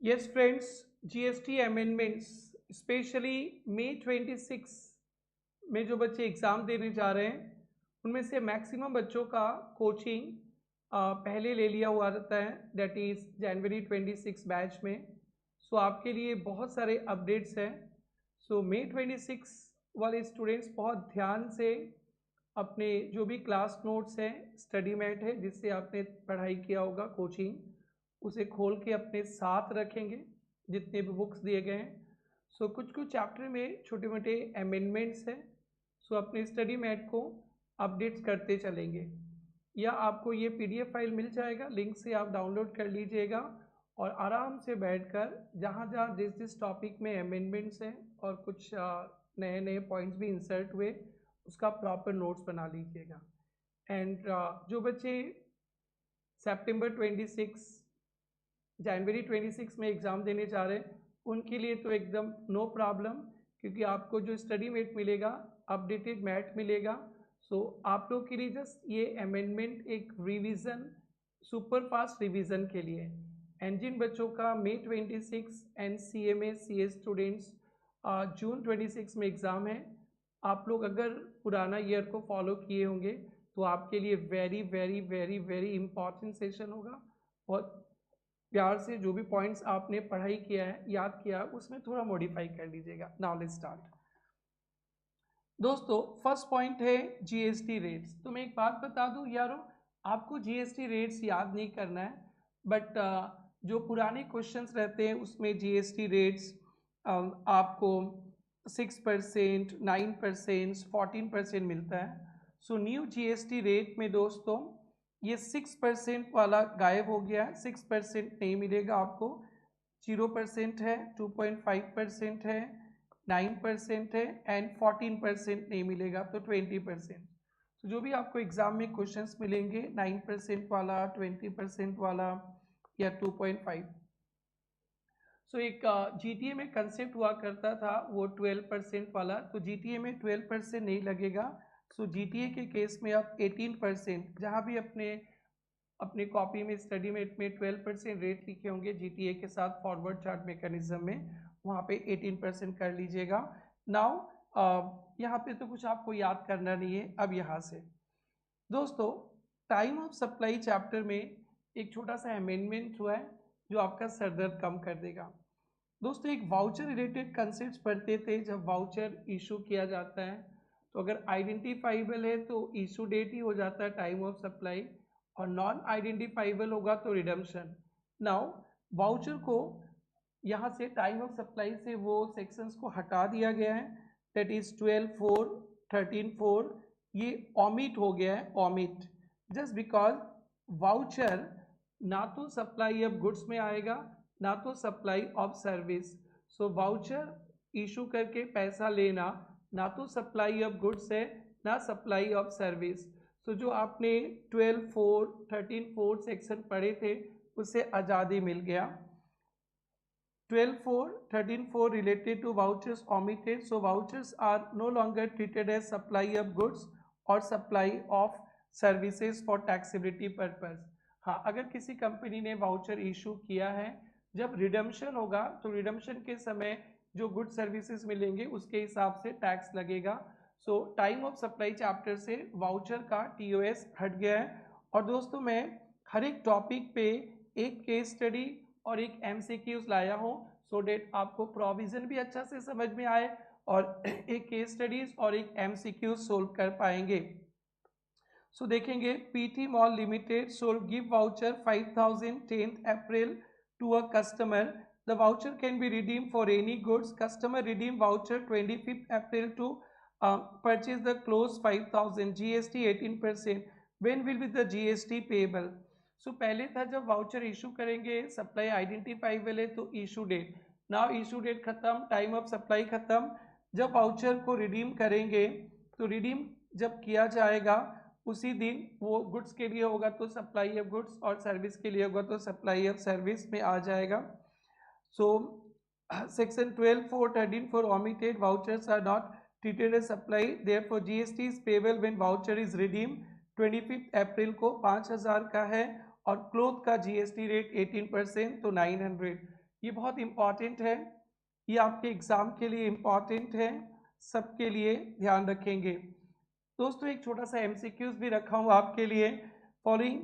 Yes, friends, GST amendments, specially मई 26 में जो बच्चे एग्ज़ाम देने जा रहे हैं उनमें से मैक्सिमम बच्चों का कोचिंग पहले ले लिया हुआ रहता है, दैट इज़ जनवरी 26 बैच में। सो आपके लिए बहुत सारे अपडेट्स हैं। सो मई 26 वाले स्टूडेंट्स बहुत ध्यान से अपने जो भी क्लास नोट्स हैं, स्टडी मैट है जिससे आपने पढ़ाई किया होगा कोचिंग, उसे खोल के अपने साथ रखेंगे जितने भी बुक्स दिए गए हैं। सो कुछ कुछ चैप्टर में छोटे मोटे अमेंडमेंट्स हैं। सो अपने स्टडी मैट को अपडेट्स करते चलेंगे, या आपको ये पीडीएफ फाइल मिल जाएगा, लिंक से आप डाउनलोड कर लीजिएगा और आराम से बैठकर जहाँ जहाँ जिस जिस टॉपिक में अमेंडमेंट्स हैं और कुछ नए नए पॉइंट्स भी इंसर्ट हुए उसका प्रॉपर नोट्स बना लीजिएगा। एंड जो बच्चे सितंबर 26 जनवरी 26 में एग्ज़ाम देने जा रहे हैं उनके लिए तो एकदम नो प्रॉब्लम, क्योंकि आपको जो स्टडी मेट मिलेगा, अपडेटेड मैट मिलेगा। सो आप लोग के लिए जस्ट ये अमेंडमेंट एक रिवीजन, सुपर फास्ट रिवीजन के लिए। एंड जिन बच्चों का मई 26 एंड CMA CA स्टूडेंट्स जून 26 में एग्ज़ाम है, आप लोग अगर पुराना ईयर को फॉलो किए होंगे तो आपके लिए very very very very important session होगा। और प्यार से जो भी पॉइंट्स आपने पढ़ाई किया है, याद किया है, उसमें थोड़ा मॉडिफाई कर लीजिएगा। Now let's start. दोस्तों, फर्स्ट पॉइंट है जीएसटी रेट्स। तो मैं एक बात बता दूं यारों, आपको जीएसटी रेट्स याद नहीं करना है, बट जो पुराने क्वेश्चंस रहते हैं उसमें जीएसटी रेट्स आपको 6%, 9%, 14% मिलता है। सो न्यू जीएसटी रेट में दोस्तों ये 6% वाला गायब हो गया है, 6% नहीं मिलेगा आपको। 0% है, 2.5% है, 9% है एंड 14% नहीं मिलेगा, तो 20%। तो जो भी आपको एग्जाम में क्वेश्चंस मिलेंगे 9% वाला, 20% वाला या 2.5। सो एक जीटीए में कंसेप्ट हुआ करता था वो 12% वाला, तो जीटीए में 12% नहीं लगेगा। सो जीटीए के केस में आप 18%, जहाँ भी अपने अपने कॉपी में स्टडी मेट में 12% रेट लिखे होंगे जीटीए के साथ फॉरवर्ड चार्ट मैकेनिज्म में, वहाँ पे 18% कर लीजिएगा। नाउ यहाँ पे तो कुछ आपको याद करना नहीं है। अब यहाँ से दोस्तों, टाइम ऑफ सप्लाई चैप्टर में एक छोटा सा अमेंडमेंट हुआ है जो आपका सरदर्द कम कर देगा। दोस्तों, एक वाउचर रिलेटेड कंसेप्ट पढ़ते थे। जब वाउचर इशू किया जाता है तो अगर आइडेंटिफाइबल है तो इशू डेट ही हो जाता है टाइम ऑफ सप्लाई, और नॉन आइडेंटिफाइबल होगा तो रिडम्पशन। नाउ वाउचर को यहाँ से टाइम ऑफ सप्लाई से वो सेक्शंस को हटा दिया गया है, दैट इज 12(4), 13(4), ये ओमिट हो गया है, ओमिट, जस्ट बिकॉज वाउचर ना तो सप्लाई ऑफ गुड्स में आएगा ना तो supply of service. So voucher issue करके पैसा लेना ना तो सप्लाई ऑफ गुड्स है ना सप्लाई ऑफ सर्विस। सो जो आपने 12(4), 13(4) सेक्शन पढ़े थे उससे आज़ादी मिल गया। 12(4), 13(4) related to vouchers omitted, so vouchers are no longer treated as supply of goods or supply of services for taxability purpose। हाँ, अगर किसी कंपनी ने वाउचर इशू किया है, जब रिडम्पशन होगा तो रिडम्पशन के समय जो गुड सर्विसेज मिलेंगे उसके हिसाब से टैक्स लगेगा। सो टाइम ऑफ सप्लाई चैप्टर से वाउचर का टीओएस हट गया है। और दोस्तों, मैं हर एक टॉपिक पे एक केस स्टडी और एक एमसीक्यूज लाया हूँ, सो डेट आपको प्रोविजन भी अच्छा से समझ में आए और एक केस स्टडीज और एक एमसीक्यूज सोल्व कर पाएंगे। सो देखेंगे, PT mall limited sold give voucher 5000 10th April to a customer. The voucher can be redeemed for any goods. Customer redeem voucher 25th April to purchase the closed 5000, GST 18%. When will be the GST payable? So पहले था जब voucher issue करेंगे, supply identifiable है तो issue date, now issue date खत्म, time of supply खत्म। जब voucher को रिडीम करेंगे तो रिडीम जब किया जाएगा उसी दिन वो गुड्स के लिए होगा तो सप्लाई ऑफ गुड्स, और सर्विस के लिए होगा तो सप्लाई ऑफ सर्विस में आ जाएगा। So section 12(4), 13(4) omitted, vouchers are not treated as supply, therefore GST is payable when voucher is redeemed। 25th April को 5000 का है और क्लोथ का GST रेट 18%, तो 900। ये बहुत इम्पॉर्टेंट है, ये आपके एग्ज़ाम के लिए इम्पॉर्टेंट है, सबके लिए ध्यान रखेंगे। दोस्तों एक छोटा सा MCQs भी रखा हूँ आपके लिए। Following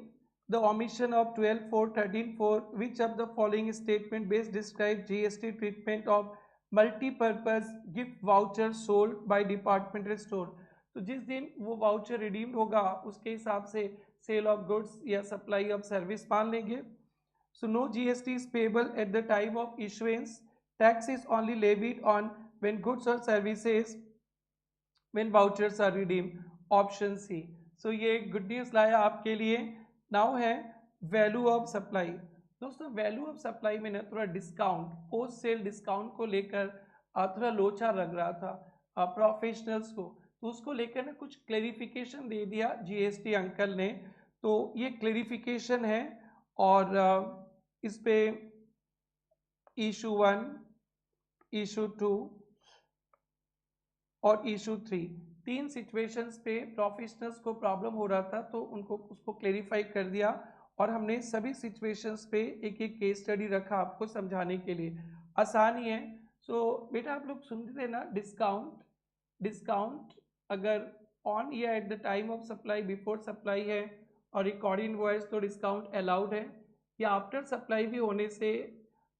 the omission of 12(4), 13(4), which of the following statement best describe GST treatment of multipurpose gift voucher sold by departmental store. तो जिस दिन वो वाउचर रिडीम्ड होगा उसके हिसाब से सेल ऑफ गुड्स या सप्लाई ऑफ सर्विस मान लेंगे। So no GST is payable at the time of issuance. Tax is only levied on when goods or services, when vouchers are redeemed. Option C. So ये good news लाया आपके लिए। Now है value of supply. दोस्तों value of supply में ना थोड़ा discount, post sale discount को लेकर थोड़ा लोचा लग रहा था प्रोफेशनल्स को, तो उसको लेकर ना कुछ क्लेरिफिकेशन दे दिया GST अंकल ने। तो ये क्लेरिफिकेशन है और इस पे इशू 1, इशू 2 और इशू 3 तीन सिचुएशंस पे प्रोफेशनल्स को प्रॉब्लम हो रहा था, तो उनको उसको क्लेरिफाई कर दिया और हमने सभी सिचुएशंस पे एक एक केस स्टडी रखा आपको समझाने के लिए। आसान ही है। सो बेटा आप लोग सुनते थे ना, डिस्काउंट अगर ऑन या at the time of supply, before supply है और रिकॉर्डिंग इनवॉइस तो डिस्काउंट अलाउड है, या आफ्टर सप्लाई भी होने से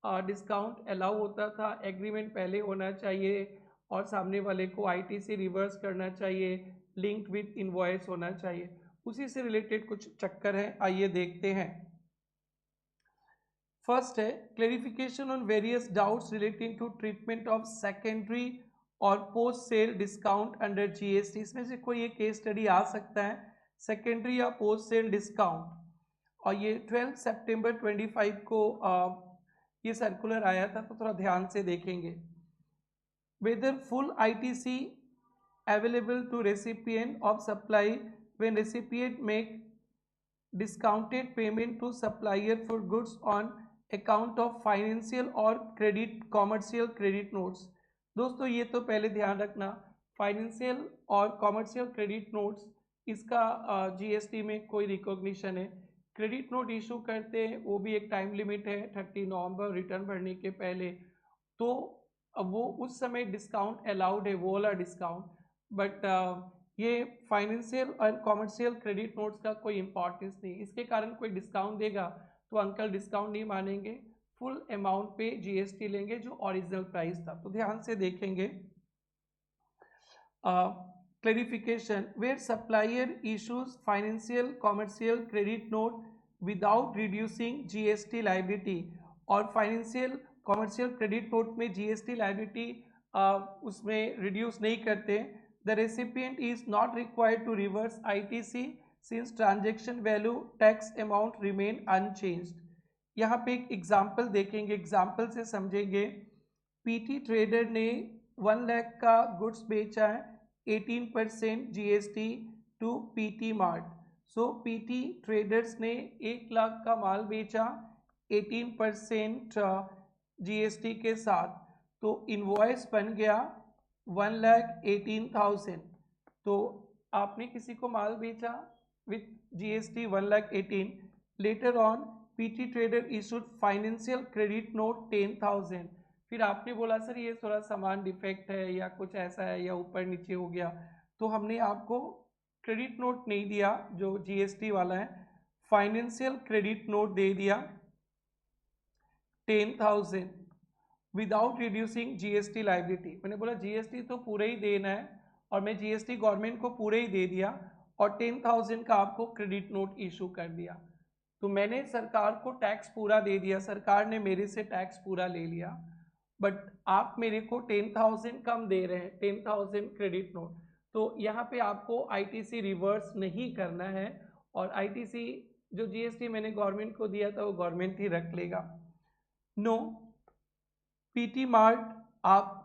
डिस्काउंट अलाउ होता था। एग्रीमेंट पहले होना चाहिए और सामने वाले को ITC रिवर्स करना चाहिए, लिंक्ड विथ इनवॉइस होना चाहिए। उसी से रिलेटेड कुछ चक्कर है, आइए देखते हैं। फर्स्ट है clarification on various doubts relating to treatment of secondary और post sale discount under GST। इसमें से कोई एक केस स्टडी आ सकता है, सेकेंडरी या पोस्ट सेल डिस्काउंट। और ये 12 सितंबर 25 को ये सर्कुलर आया था, तो थोड़ा ध्यान से देखेंगे। Whether full ITC available to recipient of supply when recipient make discounted payment to supplier for goods on account of financial or credit commercial credit notes। दोस्तों ये तो पहले ध्यान रखना, फाइनेंशियल और कॉमर्शियल क्रेडिट नोट्स इसका GST में कोई रिकॉग्निशन है। क्रेडिट नोट इशू करते हैं वो भी एक टाइम लिमिट है 30 नवंबर रिटर्न भरने के पहले, तो अब वो उस समय डिस्काउंट अलाउड है, वो वाला डिस्काउंट। बट ये फाइनेंशियल और कॉमर्शियल क्रेडिट नोट्स का कोई इंपॉर्टेंस नहीं, इसके कारण कोई डिस्काउंट देगा तो अंकल डिस्काउंट नहीं मानेंगे, फुल अमाउंट पे GST लेंगे जो ओरिजिनल प्राइस था। तो ध्यान से देखेंगे। Clarification where supplier issues financial commercial credit note without reducing GST liability, और फाइनेंशियल कॉमर्शियल क्रेडिट नोट में GST लायबिलिटी उसमें रिड्यूस नहीं करते। The recipient is not required to reverse ITC since transaction value tax amount remain unchanged. यहाँ पे एक example देखेंगे, example से समझेंगे। PT ट्रेडर ने 1 लाख का गुड्स बेचा है, 18% GST to PT mart. So PT traders ने 1 लाख का माल बेचा 18% GST के साथ, तो इनवॉइस बन गया 1,18,000। तो आपने किसी को माल बेचा with GST 1,18,000, later on PT trader issued financial credit note 10,000। फिर आपने बोला सर ये थोड़ा सामान डिफेक्ट है या कुछ ऐसा है या ऊपर नीचे हो गया, तो हमने आपको क्रेडिट नोट नहीं दिया जो GST वाला है, फाइनेंशियल क्रेडिट नोट दे दिया 10,000 विदाउट रिड्यूसिंग GST लायबिलिटी। मैंने बोला GST तो पूरा ही देना है और मैं GST गवर्नमेंट को पूरे ही दे दिया और 10,000 का आपको क्रेडिट नोट इशू कर दिया। तो मैंने सरकार को टैक्स पूरा दे दिया, सरकार ने मेरे से टैक्स पूरा ले लिया, बट आप मेरे को 10,000 कम दे रहे हैं, 10,000 क्रेडिट नोट। तो यहाँ पे आपको ITC रिवर्स नहीं करना है और ITC जो GST मैंने गवर्नमेंट को दिया था वो गवर्नमेंट ही रख लेगा। No, PT Mart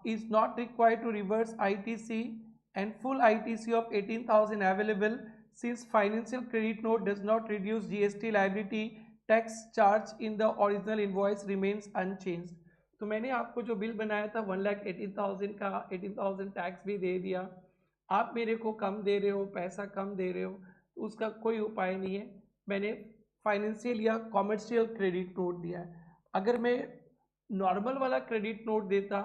is not required to reverse ITC and full ITC of 18,000 available since financial credit note does not reduce GST liability, tax charge in the original invoice remains unchanged। तो मैंने आपको जो bill बनाया था 1,18,000 का 18,000 tax भी दे दिया, आप मेरे को कम दे रहे हो, पैसा कम दे रहे हो, तो उसका कोई उपाय नहीं है। मैंने फाइनेंशियल या कॉमर्शियल क्रेडिट नोट दिया है। अगर मैं नॉर्मल वाला क्रेडिट नोट देता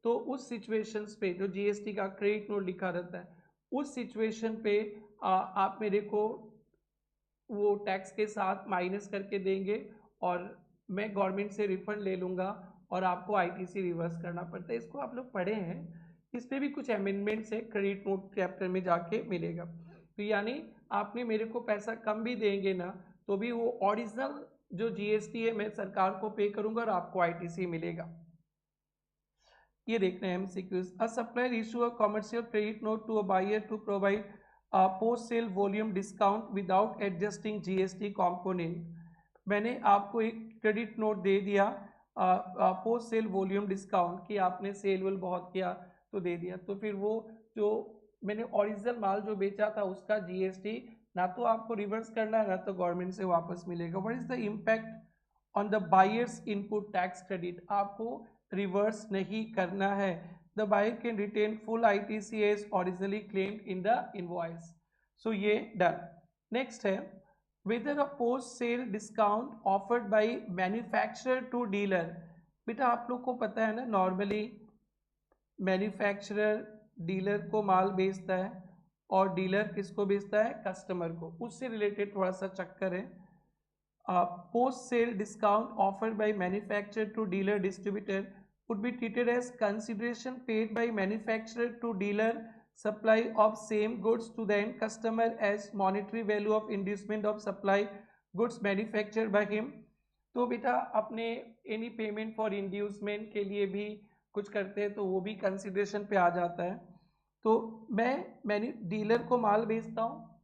तो उस सिचुएशंस पे जो जीएसटी का क्रेडिट नोट लिखा रहता है उस सिचुएशन पे आप मेरे को वो टैक्स के साथ माइनस करके देंगे और मैं गवर्नमेंट से रिफंड ले लूँगा और आपको आईटीसी रिवर्स करना पड़ता है। इसको आप लोग पढ़े हैं, इस पर भी कुछ अमेंडमेंट्स है, क्रेडिट नोट चैप्टर में जाके मिलेगा। तो यानी आपने मेरे को पैसा कम भी देंगे ना तो भी वो ओरिजिनल जो जीएसटी है मैं सरकार को पे करूँगा और आपको आईटीसी मिलेगा। ये देख रहे हैं MCQs. A supplier issue a commercial credit note to a buyer to provide post sale volume discount without adjusting GST component. मैंने आपको एक क्रेडिट नोट दे दिया पोस्ट सेल वॉल्यूम डिस्काउंट कि आपने सेल वेल बहुत किया तो दे दिया, तो फिर वो जो मैंने ओरिजिनल माल जो बेचा था उसका जीएसटी ना तो आपको रिवर्स करना है ना तो गवर्नमेंट से वापस मिलेगा। What is the impact on the buyer's input tax credit? आपको रिवर्स नहीं करना है। The buyer can retain full ITC as originally claimed in the invoice. So ये डन। नेक्स्ट है whether a post sale discount offered by manufacturer to dealer। बेटा आप लोग को पता है ना नॉर्मली मैन्युफैक्चरर डीलर को माल बेचता है और डीलर किसको बेचता है? कस्टमर को। उससे रिलेटेड थोड़ा सा चक्कर है। Post sale discount offered by manufacturer to dealer distributor would be treated as consideration paid by manufacturer to dealer supply of same goods to the end customer as monetary value of inducement of supply goods manufactured by him। तो बेटा अपने any payment for inducement के लिए भी कुछ करते हैं तो वो भी कंसिडरेशन पे आ जाता है। तो मैंने डीलर को माल बेचता हूँ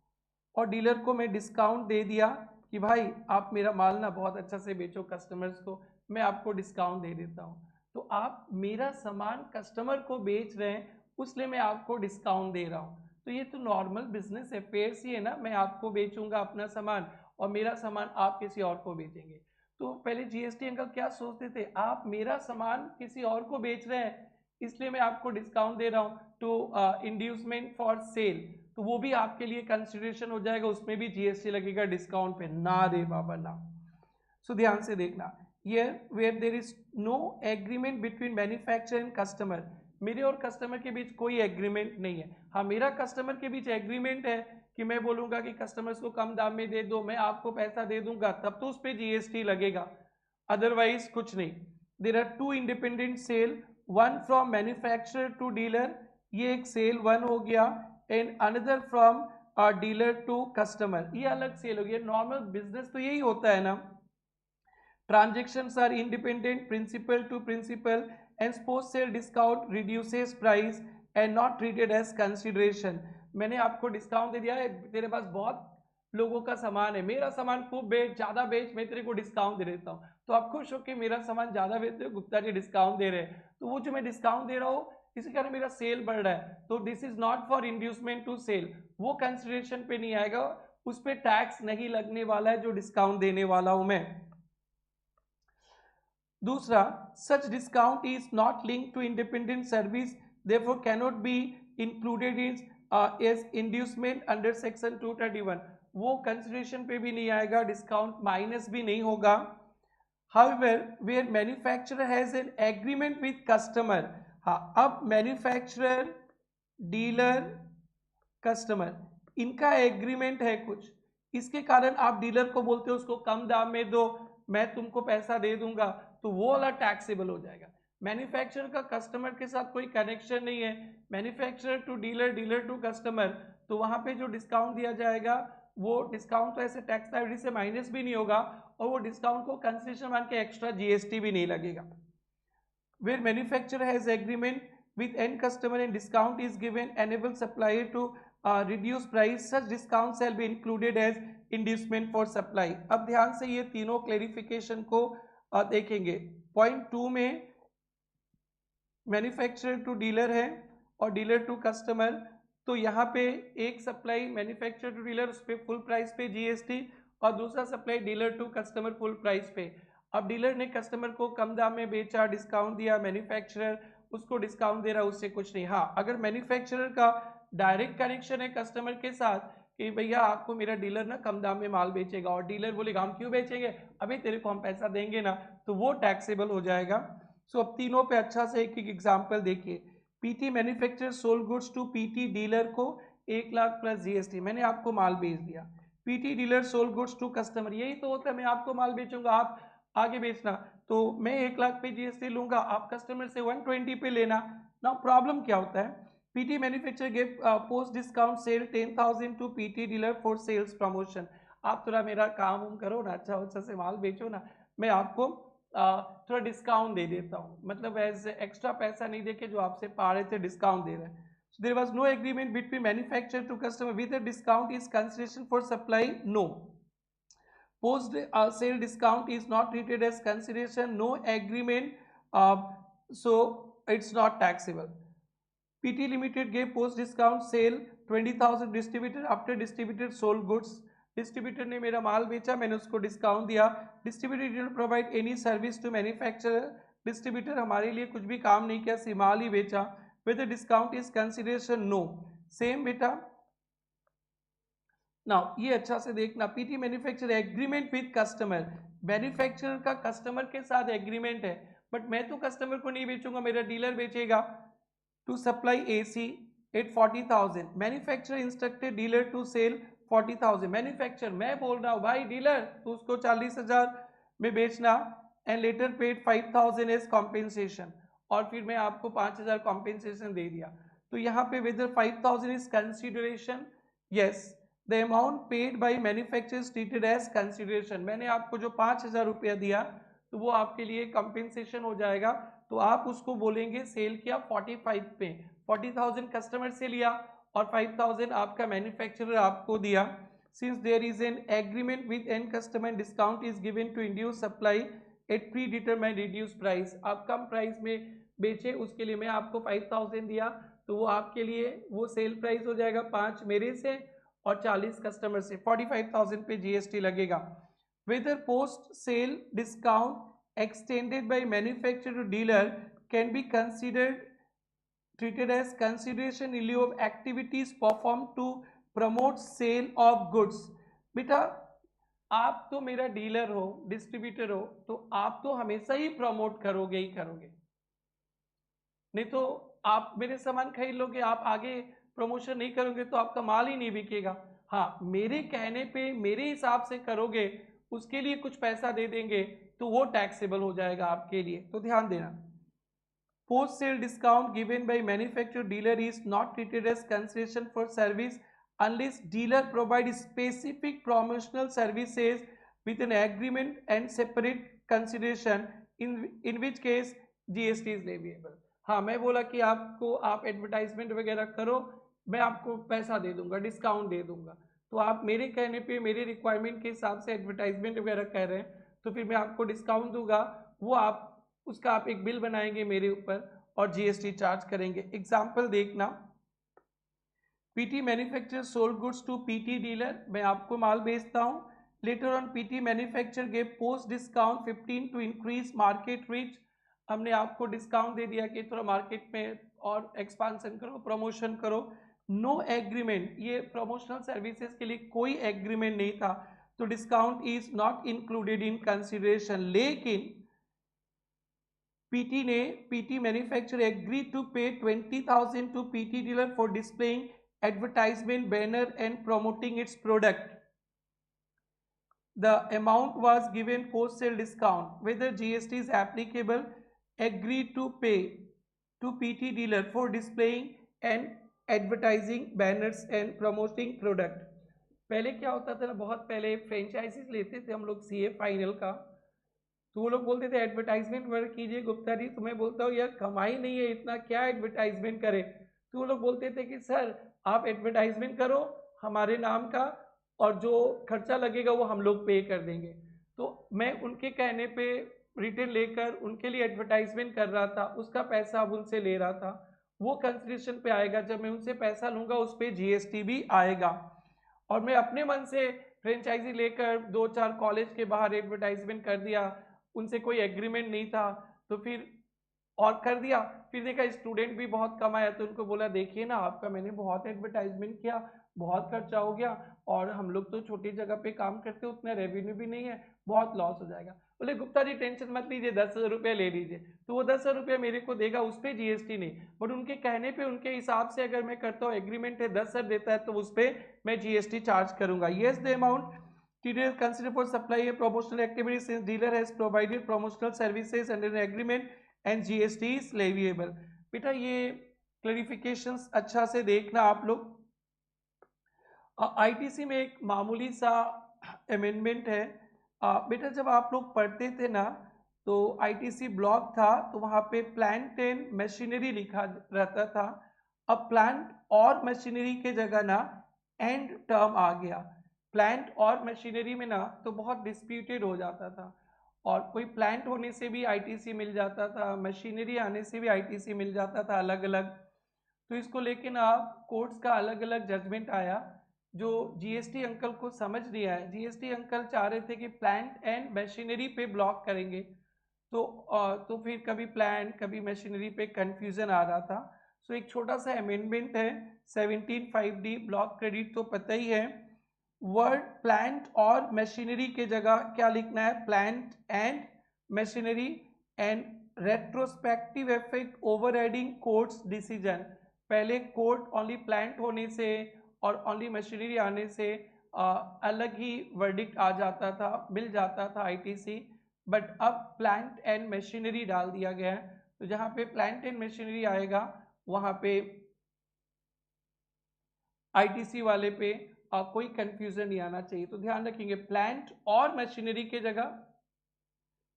और डीलर को मैं डिस्काउंट दे दिया कि भाई आप मेरा माल ना बहुत अच्छा से बेचो कस्टमर्स को, मैं आपको डिस्काउंट दे देता हूँ। तो आप मेरा सामान कस्टमर को बेच रहे हैं उसलिए मैं आपको डिस्काउंट दे रहा हूँ। तो ये तो नॉर्मल बिजनेस अफेयर्स ही है ना, मैं आपको बेचूंगा अपना सामान और मेरा सामान आप किसी और को बेचेंगे। तो पहले जीएसटी अंकल क्या सोचते थे, आप मेरा सामान किसी और को बेच रहे हैं इसलिए मैं आपको डिस्काउंट दे रहा हूँ टू इंड्यूसमेंट फॉर सेल, तो वो भी आपके लिए कंसिडरेशन हो जाएगा, उसमें भी जीएसटी लगेगा डिस्काउंट पे। ना रे बाबा ना। सो ध्यान से देखना, here where there is no agreement between manufacturer and customer, मेरे और कस्टमर के बीच कोई एग्रीमेंट नहीं है। हाँ मेरा कस्टमर के बीच एग्रीमेंट है कि मैं बोलूंगा कि कस्टमर्स को कम दाम में दे दो, मैं आपको पैसा दे दूंगा, तब तो उस पर जीएसटी लगेगा, अदरवाइज कुछ नहीं। There are two independent sale, one from manufacturer to dealer, ये एक सेल वन हो गया, and another from dealer to customer, ये अलग सेल हो गया। नॉर्मल बिजनेस तो यही होता है ना, transactions are independent principal to principal and post sale discount reduces price and not treated as consideration। मैंने आपको डिस्काउंट दे दिया है, तेरे पास बहुत लोगों का सामान है, मेरा सामान खूब बेच, ज्यादा बेच, मैं तेरे को डिस्काउंट दे देता हूँ, तो आप खुश हो कि मेरा सामान ज्यादा बेचते हो, गुप्ता जी डिस्काउंट दे रहे हैं, तो वो जो मैं डिस्काउंट दे रहा हूँ इसी कारण मेरा सेल बढ़ रहा है, तो this is not for inducement to sale, वो कंसिडरेशन पे नहीं आएगा, उस पर टैक्स नहीं लगने वाला है जो डिस्काउंट देने वाला हूं मैं। दूसरा, such discount is not linked to independent service, therefore cannot be included in as inducement under section 231, वो कंसिडरेशन पे भी नहीं आएगा, डिस्काउंट माइनस भी नहीं होगा। However, where manufacturer has an agreement with customer, हाँ अब मैन्युफैक्चरर डीलर कस्टमर इनका एग्रीमेंट है कुछ, इसके कारण आप डीलर को बोलते हो उसको कम दाम में दो, मैं तुमको पैसा दे दूंगा, तो वो वाला टैक्सेबल हो जाएगा। मैन्युफैक्चरर का कस्टमर के साथ कोई कनेक्शन नहीं है, manufacturer to dealer, dealer to customer, तो वहां पे जो डिस्काउंट दिया जाएगा वो डिस्काउंट तो ऐसे टैक्स लायबिलिटी से माइनस भी नहीं होगा और वो डिस्काउंट को कंसेशन मान के एक्स्ट्रा जीएसटी भी नहीं लगेगा। Where manufacturer has agreement with end customer and discount is given, enable supplier to reduce price, such discount shall be included as inducement for supply। अब ध्यान से ये तीनों क्लेरिफिकेशन को देखेंगे। पॉइंट 2 में मैन्युफैक्चरर टू डीलर है और डीलर टू कस्टमर, तो यहाँ पे एक सप्लाई मैन्युफैक्चरर टू डीलर उस पर फुल प्राइस पे जीएसटी और दूसरा supply dealer to customer full price पे। अब डीलर ने कस्टमर को कम दाम में बेचा, डिस्काउंट दिया, मैन्युफैक्चरर उसको डिस्काउंट दे रहा है, उससे कुछ नहीं। हाँ अगर मैन्युफैक्चरर का डायरेक्ट कनेक्शन है कस्टमर के साथ कि भैया आपको मेरा डीलर ना कम दाम में माल बेचेगा और डीलर बोलेगा हम क्यों बेचेंगे, अभी तेरे को हम पैसा देंगे ना, तो वो टैक्सेबल हो जाएगा। सो अब तीनों पे अच्छा से एक एक एग्जाम्पल देखिए। PT manufacture sold goods to PT dealer को 1 लाख प्लस जीएसटी, मैंने आपको माल बेच दिया। PT dealer sold goods to customer, यही तो होता है, मैं आपको माल बेचूंगा, आप आगे बेचना, तो मैं 1 लाख पे जीएसटी लूंगा, आप कस्टमर से 120 पे लेना। ना प्रॉब्लम क्या होता है, PT manufacture give post discount sale 10,000 to PT dealer for sales promotion. आप थोड़ा मेरा काम करो ना, अच्छा से माल बेचो ना, मैं आपको थोड़ा डिस्काउंट दे देता हूँ, मतलब एज एक्स्ट्रा पैसा नहीं देके जो आपसे पा रहे थे डिस्काउंट दे रहे हैं। So there was no agreement between manufacturer to customer with a discount is consideration for supply. No. Post sale discount is not treated as consideration. No agreement. So it's not taxable. PT Limited gave post discount sale 20,000 distributor after distributor sold goods. Distributor ने मेरा माल बेचा, मैंने उसको discount दिया। Distributor didn't provide any service to manufacturer, distributor हमारे लिए कुछ भी काम नहीं किया, सिर्फ माल ही बेचा। Whether discount is consideration? No. Same बेटा। नाउ ये अच्छा से देखना, PT manufacture agreement with customer, manufacturer का कस्टमर के साथ एग्रीमेंट है, बट मैं तो कस्टमर को नहीं बेचूंगा, मेरा डीलर बेचेगा। To supply AC at 40,000, manufacturer instructed dealer to sell 40,000, manufacturer मैं बोल रहा हूँ भाई डीलर तो उसको 40,000 में बेचना, and later paid 5,000 as compensation, और फिर मैं आपको 5,000 कॉम्पेंसेशन दे दिया। तो यहाँ पे whether 5,000 is consideration, yes the amount paid by manufacturer treated as consideration, मैंने आपको जो 5,000 रुपया दिया तो वो आपके लिए कंपेंसेशन हो जाएगा, तो आप उसको बोलेंगे सेल किया 45 पे, 40,000 कस्टमर से लिया और 5,000 आपका मैन्युफैक्चरर आपको दिया। Since there is an agreement with end customer, discount is given to induce supply at predetermined reduce price, आप कम प्राइस में बेचे उसके लिए मैं आपको 5,000 दिया, तो वो आपके लिए वो सेल प्राइस हो जाएगा 5 मेरे से और 40 कस्टमर से, 45,000 पे जीएसटी लगेगा। Whether post sale discount extended by manufacturer to dealer can be treated as consideration in lieu of activities performed to promote sale of goods। बेटा आप तो मेरा डीलर हो, डिस्ट्रीब्यूटर हो, तो आप तो हमेशा ही प्रमोट करोगे ही करोगे, नहीं तो आप मेरे सामान खरीद लोगे, आप आगे प्रमोशन नहीं करोगे तो आपका माल ही नहीं बिकेगा। हाँ, मेरे कहने पे मेरे हिसाब से करोगे, उसके लिए कुछ पैसा दे देंगे तो वो टैक्सेबल हो जाएगा आपके लिए, तो ध्यान देना। Post sale discount given by manufacturer dealer is not treated as consideration for service unless dealer provide specific promotional services with an agreement and separate consideration, in which case GST is leviable। हाँ, मैं बोला कि आपको आप advertisement वगैरह करो, मैं आपको पैसा दे दूंगा, डिस्काउंट दे दूंगा, तो आप मेरे कहने पे मेरे रिक्वायरमेंट के हिसाब से एडवर्टाइजमेंट वगैरह कर रहे हैं, तो फिर मैं आपको डिस्काउंट दूंगा, वो आप उसका आप एक बिल बनाएंगे मेरे ऊपर और जीएसटी चार्ज करेंगे। एग्जाम्पल देखना, PT manufacture sold goods to PT dealer, मैं आपको माल बेचता हूँ, later on PT manufacture gave post discount 15 to increase market reach, हमने आपको डिस्काउंट दे दिया कि थोड़ा मार्केट में और एक्सपांसन करो, प्रमोशन करो। नो एग्रीमेंट, ये प्रमोशनल सर्विसेज के लिए कोई एग्रीमेंट नहीं था, तो discount is not included in consideration. लेकिन PT manufacture agree to pay 20,000 to PT dealer for displaying advertisement banner and promoting its product. The amount was given post sale discount. Whether GST is applicable, agreed to pay to PT dealer for displaying and advertising banners and promoting product। पहले क्या होता था ना, बहुत पहले franchises लेते थे हम लोग सीए फाइनल का, तो वो लोग बोलते थे एडवर्टाइजमेंट वर्क कीजिए गुप्ता जी, तो मैं बोलता हूँ यार कमाई नहीं है इतना, क्या एडवर्टाइजमेंट करे, तो वो लोग बोलते थे कि सर आप एडवर्टाइजमेंट करो हमारे नाम का और जो खर्चा लगेगा वो हम लोग पे कर देंगे, तो मैं उनके कहने पे रिटेल लेकर उनके लिए एडवर्टाइजमेंट कर रहा था, उसका पैसा अब उनसे ले रहा था, वो कंसिडरेशन पे आएगा, जब मैं उनसे पैसा लूँगा उस पर जीएसटी भी आएगा। और मैं अपने मन से फ्रेंचाइजी लेकर 2-4 कॉलेज के बाहर एडवर्टाइजमेंट कर दिया, उनसे कोई एग्रीमेंट नहीं था, तो फिर और कर दिया, फिर देखा स्टूडेंट भी बहुत कम आया, तो उनको बोला देखिए ना आपका मैंने बहुत एडवर्टाइजमेंट किया, बहुत खर्चा हो गया और हम लोग तो छोटी जगह पे काम करते हैं, उतना रेवेन्यू भी नहीं है, बहुत लॉस हो जाएगा। बोले गुप्ता जी टेंशन मत लीजिए, 10,000 रुपया ले लीजिए। तो वो 10,000 रुपया मेरे को देगा, उस पर जीएसटी नहीं, बट उनके कहने पे उनके हिसाब से अगर मैं करता हूँ, एग्रीमेंट है 10,000 देता है तो उस पर मैं जीएसटी चार्ज करूंगा। Yes the amount TDS consider for supply a promotional activity since dealer has provided promotional services under an agreement and GST is leviable। बेटा ये क्लैरिफिकेशंस अच्छा से देखना आप लोग। आईटीसी में एक मामूली सा अमेंडमेंट है। बेटा जब आप लोग पढ़ते थे ना तो आईटीसी ब्लॉक था तो वहाँ पे प्लांट एंड मशीनरी लिखा रहता था। अब प्लांट और मशीनरी के जगह ना एंड टर्म आ गया। प्लांट और मशीनरी में ना तो बहुत डिस्प्यूटेड हो जाता था, और कोई प्लांट होने से भी आईटीसी मिल जाता था, मशीनरी आने से भी आईटीसी मिल जाता था अलग अलग। तो इसको लेके ना कोर्ट्स का अलग अलग जजमेंट आया, जो जीएसटी अंकल को समझ नहीं आया। जीएसटी अंकल चाह रहे थे कि प्लांट एंड मशीनरी पे ब्लॉक करेंगे, तो फिर कभी प्लांट कभी मशीनरी पे कंफ्यूजन आ रहा था। सो एक छोटा सा अमेंडमेंट है 17(5)D ब्लॉक क्रेडिट तो पता ही है। वर्ड प्लांट और मशीनरी के जगह क्या लिखना है, plant and machinery and retrospective effect overriding courts decision. पहले कोर्ट ओनली प्लांट होने से और ओनली मशीनरी आने से अलग ही वर्डिक्ट आ जाता था, मिल जाता था आईटीसी, बट अब प्लांट एंड मशीनरी डाल दिया गया है। तो जहाँ पे प्लांट एंड मशीनरी आएगा वहाँ पे आईटीसी वाले पे कोई कंफ्यूजन नहीं आना चाहिए। तो ध्यान रखेंगे प्लांट और मशीनरी के जगह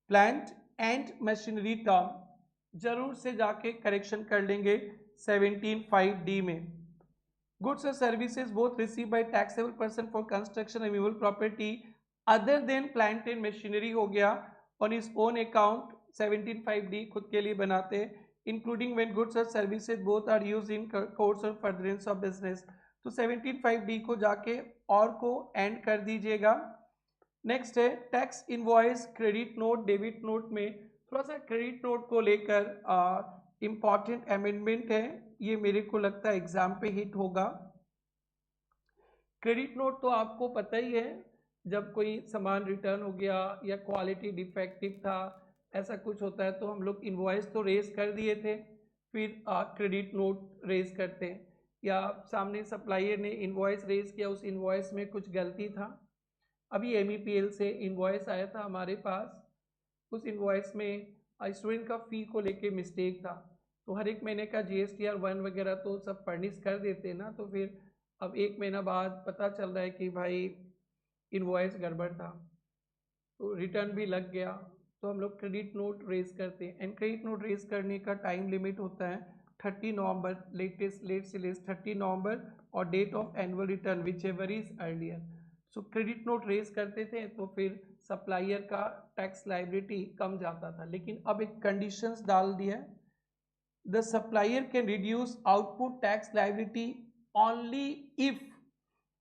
प्लांट एंड मशीनरी टर्म जरूर से जाके करेक्शन कर लेंगे 17(5)D में। Goods or services both received by taxable person for construction and movable property other than plant and machinery हो गया on his own account 17(5)D खुद के लिए बनाते हैं, including when goods or services both are used in course or furtherance of business। तो 17(5)D को जाके और को एंड कर दीजिएगा। नेक्स्ट है tax invoice credit note debit note में थोड़ा सा क्रेडिट नोट को लेकर इम्पॉर्टेंट अमेंडमेंट है, ये मेरे को लगता है एग्जाम पे हिट होगा। क्रेडिट नोट तो आपको पता ही है, जब कोई सामान रिटर्न हो गया या क्वालिटी डिफेक्टिव था ऐसा कुछ होता है तो हम लोग इनवॉइस तो रेज कर दिए थे, फिर क्रेडिट नोट रेज करते हैं, या सामने सप्लायर ने इनवॉइस रेज किया, उस इनवॉइस में कुछ गलती था। अभी MEPL से इनवॉइस आया था हमारे पास, उस इनवॉइस में स्टूडेंट का फ़ी को लेके मिस्टेक था, तो हर एक महीने का GSTR 1 वगैरह तो सब फर्निश कर देते हैं ना, तो फिर अब एक महीना बाद पता चल रहा है कि भाई इनवॉइस गड़बड़ था, तो रिटर्न भी लग गया। तो हम लोग क्रेडिट नोट रेज करते हैं, एंड क्रेडिट नोट रेज करने का टाइम लिमिट होता है 30 नवंबर, लेट से लेस 30 नवंबर, और date of annual return whichever is earlier. So credit note raise करते थे तो फिर सप्लायर का टैक्स लाइबिलिटी कम जाता था, लेकिन अब एक कंडीशंस डाल दिया, the supplier can reduce output tax liability only if,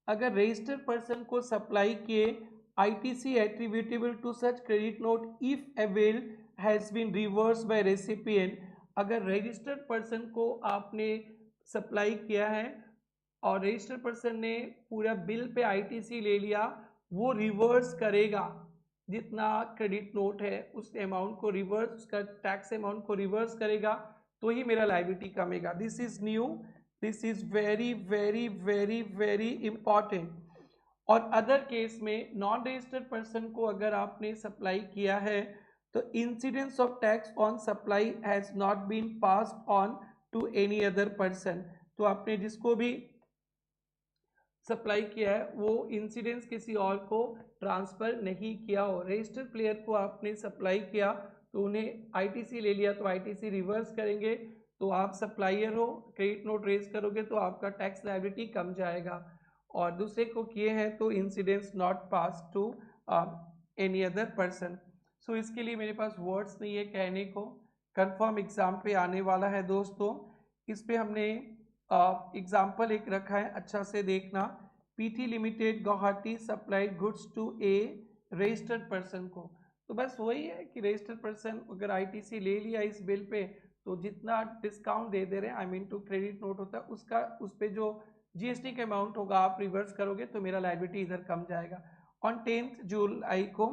अगर रजिस्टर्ड पर्सन को सप्लाई किए ITC attributable to such credit note if avail has been reversed by recipient। अगर रजिस्टर्ड पर्सन को आपने सप्लाई किया है और रजिस्टर्ड पर्सन ने पूरा बिल पे ITC ले लिया, वो रिवर्स करेगा, जितना क्रेडिट नोट है उस अमाउंट को रिवर्स, उसका टैक्स अमाउंट को रिवर्स करेगा, तो ही मेरा लाइबिलिटी कमेगा। This is new, this is very very very very important. और अदर केस में नॉन रजिस्टर्ड पर्सन को अगर आपने सप्लाई किया है तो incidence of tax on supply has not been passed on to any other person. तो आपने जिसको भी सप्लाई किया है वो इंसिडेंस किसी और को ट्रांसफर नहीं किया हो। रजिस्टर्ड प्लेयर को आपने सप्लाई किया तो उन्हें ITC ले लिया तो ITC रिवर्स करेंगे, तो आप सप्लायर हो, क्रेडिट नोट रेज करोगे तो आपका टैक्स लायबिलिटी कम जाएगा, और दूसरे को किए हैं तो incidence not pass to any other person. So इसके लिए मेरे पास वर्ड्स नहीं है कहने को, कंफर्म एग्जाम पे आने वाला है दोस्तों। इस पे हमने एग्जाम्पल एक रखा है, अच्छा से देखना। PT limited Guwahati supplied goods to a registered person को, तो बस वही है कि रजिस्टर्ड पर्सन अगर ITC ले लिया इस बिल पे तो जितना डिस्काउंट दे रहे हैं, I mean to credit note होता है उसका, उस पर जो जीएसटी का अमाउंट होगा, आप रिवर्स करोगे तो मेरा लायबिलिटी इधर कम जाएगा। ऑन 10th जुलाई को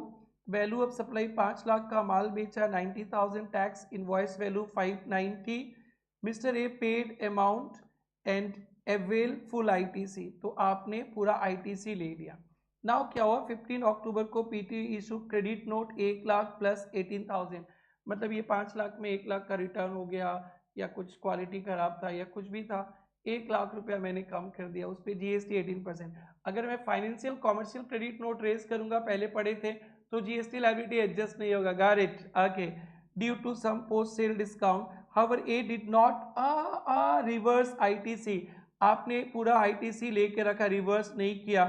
वैल्यू ऑफ सप्लाई 5 लाख का माल बेचा, 90,000 tax, invoice value 590, mister A paid amount and avail full ITC, तो आपने पूरा आईटीसी ले लिया। नाउ क्या हुआ, 15 अक्टूबर को PT issue credit note 1 lakh plus 18,000, मतलब ये 5 लाख में 1 लाख का रिटर्न हो गया या कुछ क्वालिटी खराब था या कुछ भी था, 1 लाख रुपया मैंने कम कर दिया, उस पर जीएसटी 18%। अगर मैं financial commercial credit note raise करूंगा, पहले पढ़े थे, तो जीएसटी लायबिलिटी एडजस्ट नहीं होगा, got it, okay, due to some post sale discount. However A did not reverse ITC, आपने पूरा आईटीसी लेके रखा, रिवर्स नहीं किया,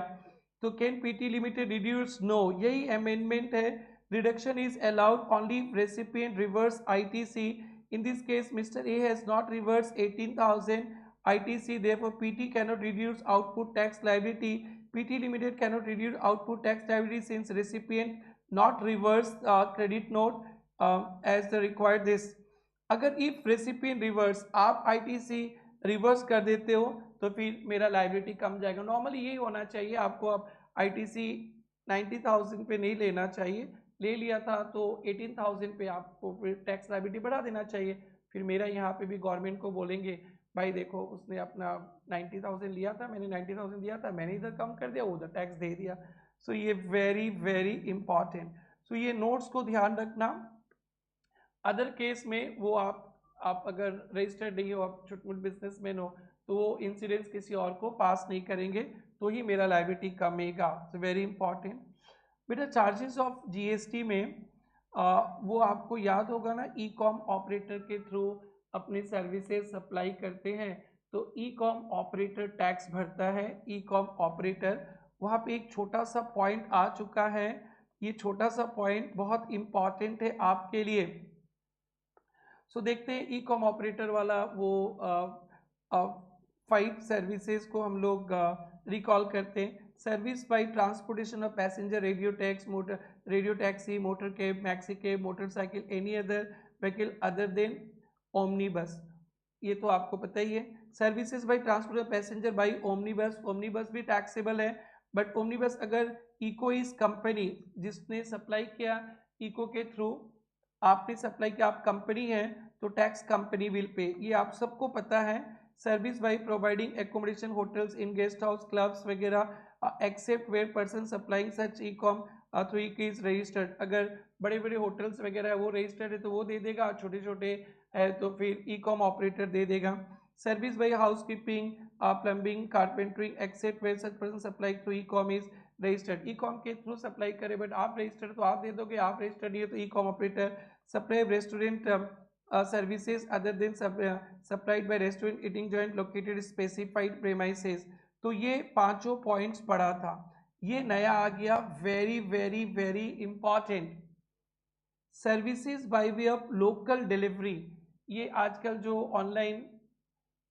तो can PT limited reduce, no, यही अमेंडमेंट है, reduction is allowed only recipient reverse ITC. In this case, Mr. A has not reversed 18,000 ITC, therefore PT cannot reduce output tax liability. PT Limited cannot reduce output tax liability since recipient not reverse credit note as the required this. अगर if recipient reverse, आप ITC reverse कर देते हो तो फिर मेरा liability कम जाएगा। Normally यही होना चाहिए, आपको अब ITC 90,000 पे नहीं लेना चाहिए, ले लिया था तो 18,000 पे आपको फिर टैक्स लायबिलिटी बढ़ा देना चाहिए। फिर मेरा यहाँ पे भी गवर्नमेंट को बोलेंगे भाई देखो उसने अपना 90,000 लिया था, मैंने 90,000 दिया था, मैंने इधर कम कर दिया, उधर टैक्स दे दिया। सो ये वेरी वेरी इंपॉर्टेंट, सो ये नोट्स को ध्यान रखना। अदर केस में वो आप अगर रजिस्टर्ड नहीं हो, आप छोटे बिजनेसमैन हो, तो वो इंसिडेंस किसी और को पास नहीं करेंगे, तो ही मेरा लायबिलिटी कमेगा। सो वेरी इंपॉर्टेंट बेटा। चार्जेस ऑफ जीएसटी में वो आपको याद होगा ना, ई कॉम ऑपरेटर के थ्रू अपने सर्विसेज सप्लाई करते हैं, तो ई कॉम ऑपरेटर टैक्स भरता है। ई कॉम ऑपरेटर, वहाँ पे एक छोटा सा पॉइंट आ चुका है, ये छोटा सा पॉइंट बहुत इंपॉर्टेंट है आपके लिए। सो देखते हैं ई कॉम ऑपरेटर वाला वो 5 सर्विसेज को हम लोग रिकॉल करते हैं। Service by transportation of passenger, radio tax, motor radio taxi, motor cab, maxi cab, motorcycle, any other vehicle other than omni बस, ये तो आपको पता ही है। Services by transport of passenger by omni बस, ओमनी बस भी टैक्सेबल है, बट ओमनी बस अगर इको इस कंपनी जिसने सप्लाई किया, इको के थ्रू आपने सप्लाई किया, आप कंपनी है तो टैक्स कंपनी विल पे, ये आप सबको पता है। Service by providing accommodation, hotels inn guest house, clubs वगैरह, except where person supplying such e com through is registered, अगर बड़े बड़े होटल्स वगैरह है वो रजिस्टर्ड है तो वो दे देगा, छोटे छोटे है तो फिर ई कॉम ऑपरेटर दे देगा। Service by house keeping, plumbing, carpentering, except where such person supply through e com is registered, e com के थ्रू सप्लाई करे, बट आप रजिस्टर्ड तो आप दे दोगे, आप रजिस्टर्ड है तो e com operator. Supply restaurant services other than supplied by restaurant eating joint located specified premises, तो ये पांचों पॉइंट्स पढ़ा था, ये नया आ गया, very very very important. Services by way of local delivery, ये आजकल जो ऑनलाइन